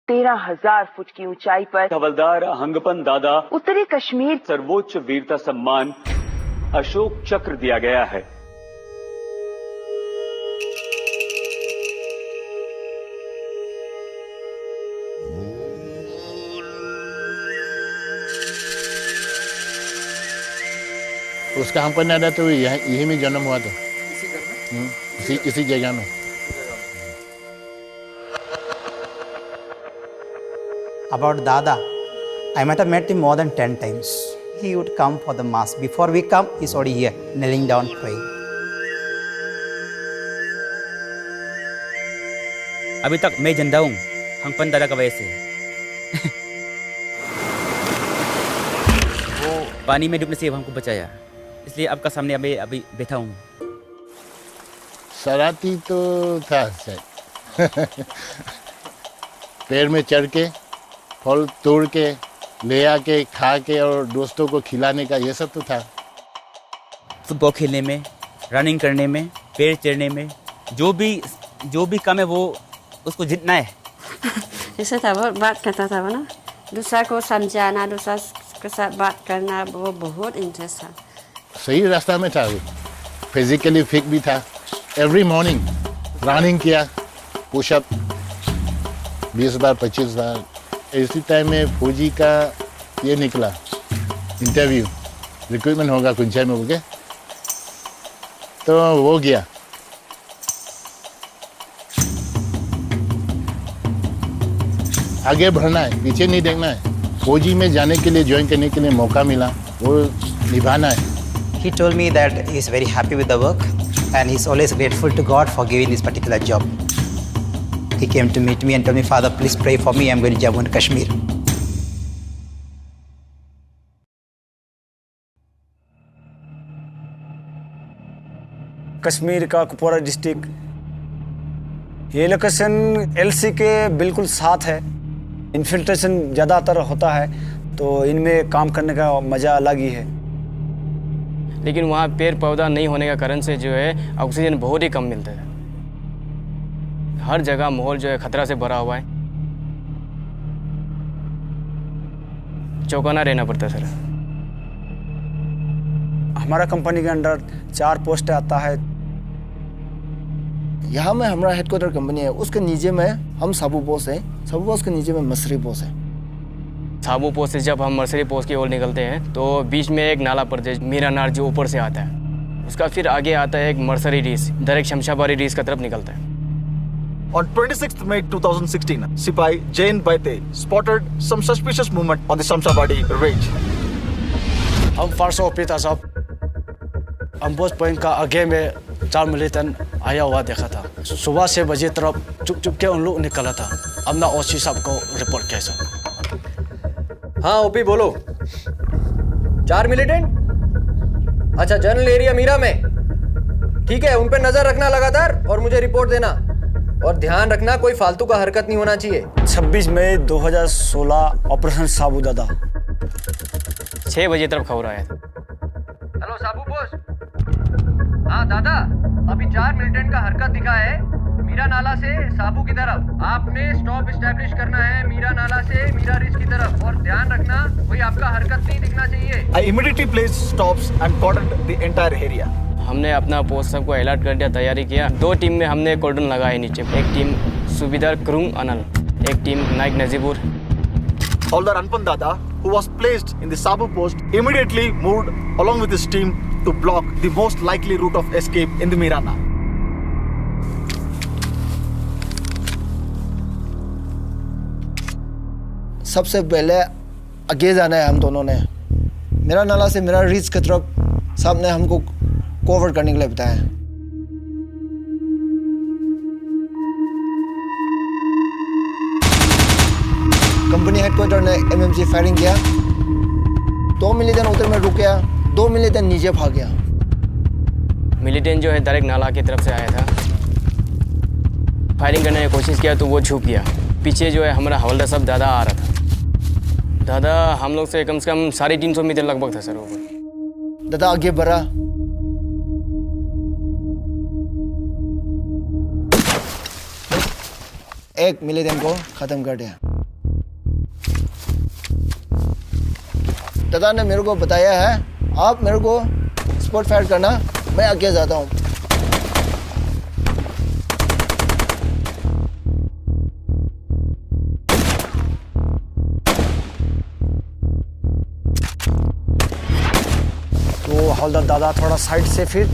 13,000 foot की ऊंचाई पर हवलदार हंगपन दादा उत्तरी कश्मीर सर्वोच्च वीरता सम्मान अशोक चक्र दिया गया है। उसका हंगपन दादा तो यही में जन्म हुआ था, इसी जगह में। About Dada, I might have met him more than 10 times. He would come for the mass. Before we come, he's already here, kneeling down, praying. अभी तक मैं जिंदा हूँ हंगपन दादा की वजह से। वो पानी में डूबने से हमको बचाया, इसलिए आपका सामने अभी बैठा हूँ। शरारती तो था शायद। पेड़ में चढ़ के फल तोड़ के ले आके खा के और दोस्तों को खिलाने का ये सब तो था। फुटबॉल खेलने में, रनिंग करने में, पेड़ चढ़ने में, जो भी काम है वो उसको जीतना है। जैसे था बहुत बात करता था ना, दूसरा को समझाना, दूसरा के साथ बात करना, वो बहुत इंटरेस्ट था। सही रास्ता में था वो, फिजिकली फिट भी था। एवरी मॉर्निंग रनिंग किया, पुशअप 20 बार 25 बार। इसी टाइम में फौजी का ये निकला इंटरव्यू, रिक्रूटमेंट होगा कुंचाई में होके, तो वो गया। आगे बढ़ना है, पीछे नहीं देखना है। फौजी में जाने के लिए, ज्वाइन करने के लिए मौका मिला, वो निभाना है। He told me that he's very happy with the work and he's always grateful to God for giving this particular job. He came to meet me and told me, Father, please pray for me. I'm going to Jammu and Kashmir. Kashmir का Kupwara district, ये location LC के बिल्कुल साथ है। Infiltration ज़्यादातर होता है, तो इनमें काम करने का मज़ा अलग ही है। लेकिन वहाँ पेड़ पौधा नहीं होने का कारण से जो है ऑक्सीजन बहुत ही कम मिलता है। हर जगह माहौल जो है खतरा से भरा हुआ है, चौकन्ना रहना पड़ता है सर। हमारा कंपनी के अंडर 4 पोस्ट आता है। यहाँ में हमारा हेडक्वार्टर कंपनी है, उसके नीचे में हम साबू पोस्ट है, साबू पोस्ट के नीचे में मसरी पोस्ट है। साबू पोस्ट से जब हम मर्सरी पोस्ट की ओर निकलते हैं तो बीच में एक नाला पड़ता है, मीरा नार, जो ऊपर से आता है। उसका फिर आगे आता है एक मर्सरी रीस, डायरेक्ट शमशाबादी रीस की तरफ निकलता है। On 26th May 2016, Sipai Jain Baite spotted some suspicious movement on the Shamshabadi range. हम फारसो पीता साहब, अम्बोज पॉइंट का आगे में 4 मिलिटेंट आया हुआ देखा था। सुबह 6 बजे तरफ चुप के उन लोग निकला था। हमने ओसी साहब को रिपोर्ट किया साहब। हाँ ओपी बोलो। 4 मिलिटेंट? अच्छा, जनरल एरिया मीरा में। ठीक है, उन पे नजर रखना लगातार और मुझे रिपोर्ट देना। और ध्यान रखना कोई फालतू का हरकत नहीं होना चाहिए। 26 मई 2016 ऑपरेशन साबू दादा 6 बजे तरफ खबर आया था। हेलो साबू पोस्ट। हाँ दादा, अभी 4 मिलिटेंट का हरकत दिखा है मीरा नाला से साबू की तरफ। आपने स्टॉप एस्टैब्लिश करना है मीरा नाला से मीरा रिज की तरफ, और ध्यान रखना कोई आपका हरकत नहीं दिखना चाहिए। I immediately placed stops and cordoned the entire area. हमने अपना पोस्ट सबको अलर्ट कर दिया, तैयारी किया। 2 टीम में हमने कॉर्डन लगाए नीचे। एक टीम सूबेदार करूम अनल, एक team Naik Najibur. Haldar Anpan Dada, who was placed in the Sabu post, immediately moved along with his team to block the most likely route of escape in the Mirana. सबसे पहले आगे जाना है हम दोनों ने। मेरा नाला से मेरा रीच की तरफ साहब ने हमको कवर करने के लिए बताया। कंपनी हेडक्वार्टर ने एमएमजी फायरिंग किया। 2 मिलिटेंट उधर में रुक गया, 2 मिलिटेंट नीचे भाग गया। मिलिटेंट जो है डायरेक्ट नाला की तरफ से आया था। फायरिंग करने की कोशिश किया तो वो छुप गया। पीछे जो है हमारा हवलदार साहब दादा आ रहा था। दादा हम लोग से कम 350 मीटर लगभग था सर वो। दादा आगे बढ़ा, एक मिलिटेंट को खत्म कर दिया। दादा ने मेरे को बताया है, आप मेरे को स्पॉट फायर करना, मैं आगे जाता हूँ। तो हवलदार दादा थोड़ा साइड से फिर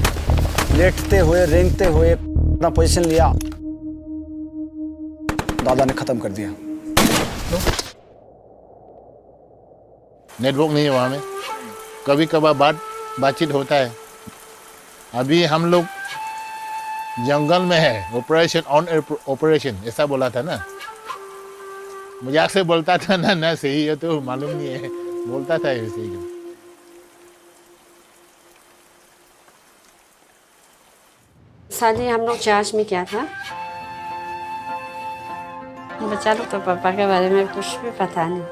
लेटते हुए रेंगते हुए अपना पोजीशन लिया, दादा ने खत्म कर दिया। नेटवर्क नहीं है वहाँ में, कभी कभार बातचीत होता है। अभी हम लोग जंगल में है, ऑपरेशन ऑन ऑपरेशन ऐसा बोला था ना, मजाक से बोलता था ना सही है तो मालूम नहीं है, बोलता था ऐसे ही। शादी हम लोग चर्च में किया था। बच्चा लोग तो पापा के बारे में कुछ भी पता नहीं।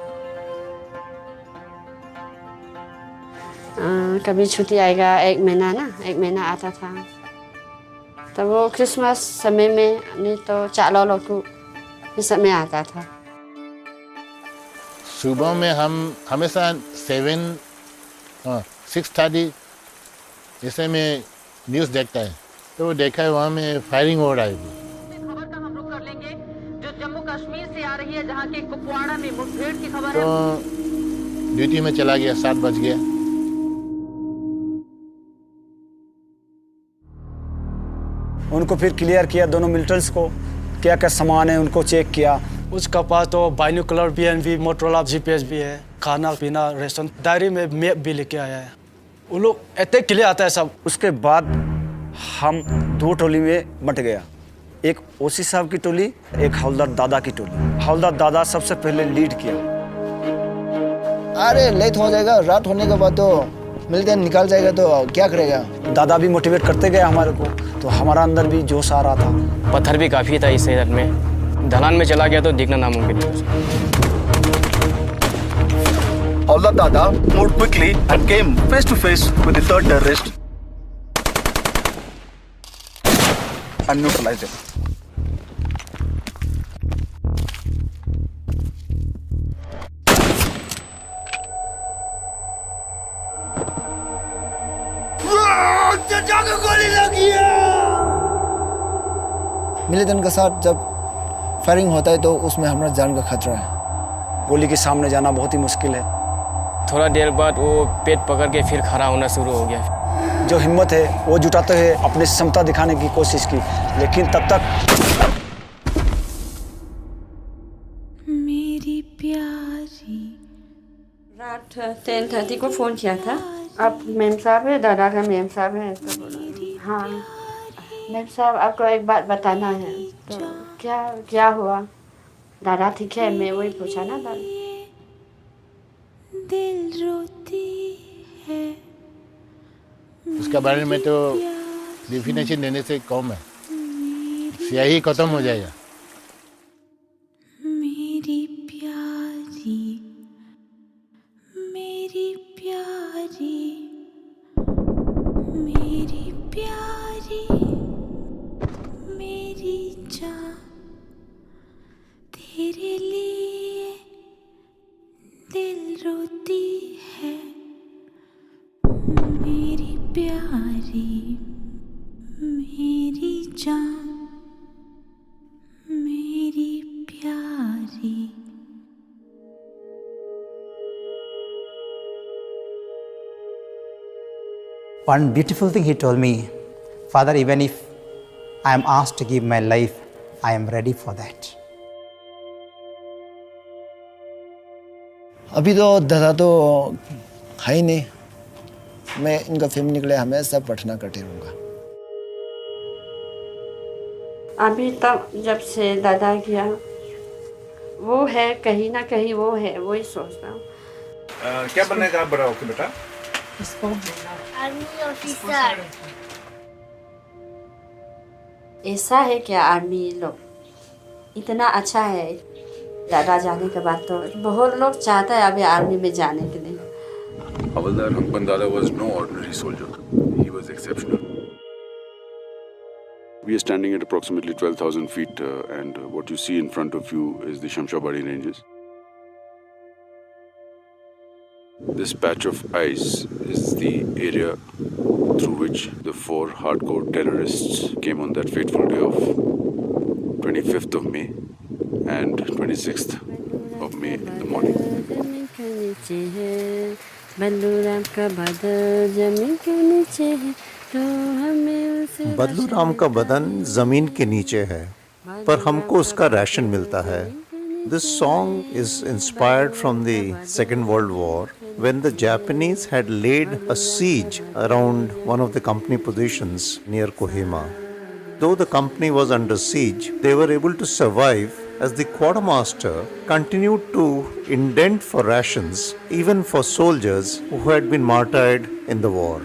कभी छुट्टी आएगा, एक महीना आता था। तब वो क्रिसमस समय में, नहीं तो चालो लोग इस समय आता था। सुबह में हम हमेशा 6:30 ऐसे में न्यूज़ देखता है, तो देखा है वहाँ में फायरिंग हो रहा है। खबर का हम रुख कर लेंगे जो जम्मू कश्मीर से आ रही है, जहाँ के कुपवाड़ा में मुठभेड़ की खबर है। तो ड्यूटी में चला गया, 7 बज गया। उनको फिर क्लियर किया, दोनों मिलिटेंट्स को क्या क्या सामान है उनको चेक किया। उसका पास तो बाइनोकुलर BNB, मोटरोला GPS भी है, खाना पीना रेशन, डायरी में मैप भी लेके आया है। उन लोग इतने क्लियर आता है सब। उसके बाद हम 2 टोली में बंट गया, एक ओसी साहब की टोली, एक हवलदार दादा की टोली। हवलदार दादा सबसे पहले लीड किया। अरे लेट हो जाएगा, रात होने के बाद तो मिलते निकाल जाएगा, तो क्या करेगा। दादा भी मोटिवेट करते गए हमारे को, तो हमारा अंदर भी जोश आ रहा था। पत्थर भी काफ़ी था इस शहर में, ढलान में चला गया तो दिखना नामुमकिन है। Hawldaar Dada moved quickly and came face to face with the third terrorist and neutralized him. Militant के साथ जब फायरिंग होता है तो उसमें हमारा जान का खतरा है। गोली के सामने जाना बहुत ही मुश्किल है। थोड़ा देर बाद वो पेट पकड़ के फिर खड़ा होना शुरू हो गया। जो हिम्मत है वो जुटाते हुए अपनी क्षमता दिखाने की कोशिश की, लेकिन तब तक मेरी प्यारी। रात 10:30 को फ़ोन किया था। आप मेम साहब है, दादा का मेम साहब है, तो बोला हाँ मेम साहब आपको एक बात बताना है। तो क्या हुआ? दादा ठीक है, मैं वही पूछा ना दादा। दिल रोती है। उसके बारे में तो डेफिनेशन देने से कम है, स्याही खत्म हो जाएगा। मेरी प्यारी, मेरी प्यारी, मेरी प्यारी, मेरी जान, तेरे लिए दिल रोती है। मेरी प्यारी, मेरी जान, मेरी प्यारी। One beautiful thing he told me, Father, even if I am asked to give my life, I am ready for that. अभी तो दादा तो है ही नहीं, मैं इनका फैमिली के लिए हमेशा प्रार्थना करते रहूँगा। अभी तक जब से दादा किया, वो है कहीं ना कहीं, वो है, वही सोचता हूँ। क्या बनने का बड़ा होके बेटा? Army officer. ऐसा है क्या? आर्मी लोग इतना अच्छा है। दादा जाने के बाद तो बहुत लोग चाहता है अभी आर्मी में जाने के लिए। Havaldar Hankpan Dada was no ordinary soldier. He was exceptional. We are standing at approximately 12,000 feet and what you see in front of you is the Shamshabadi ranges. This patch of ice is the area through which the 4 hardcore terrorists came on that fateful day of 25th of May and 26th of May in the morning. बदलू राम का बदन जमीन के नीचे है, पर हमको उसका राशन मिलता है. This song is inspired from the Second World War, when the Japanese had laid a siege around one of the company positions near Kohima. Though the company was under siege, they were able to survive as the quartermaster continued to indent for rations even for soldiers who had been martyred in the war.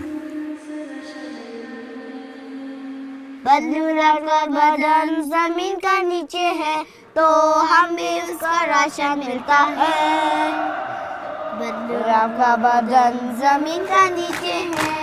बदलू राम का बदन जमीन का नीचे है, तो हमें उसका राशन मिलता है. बदलू राम का बदन जमीन का नीचे है.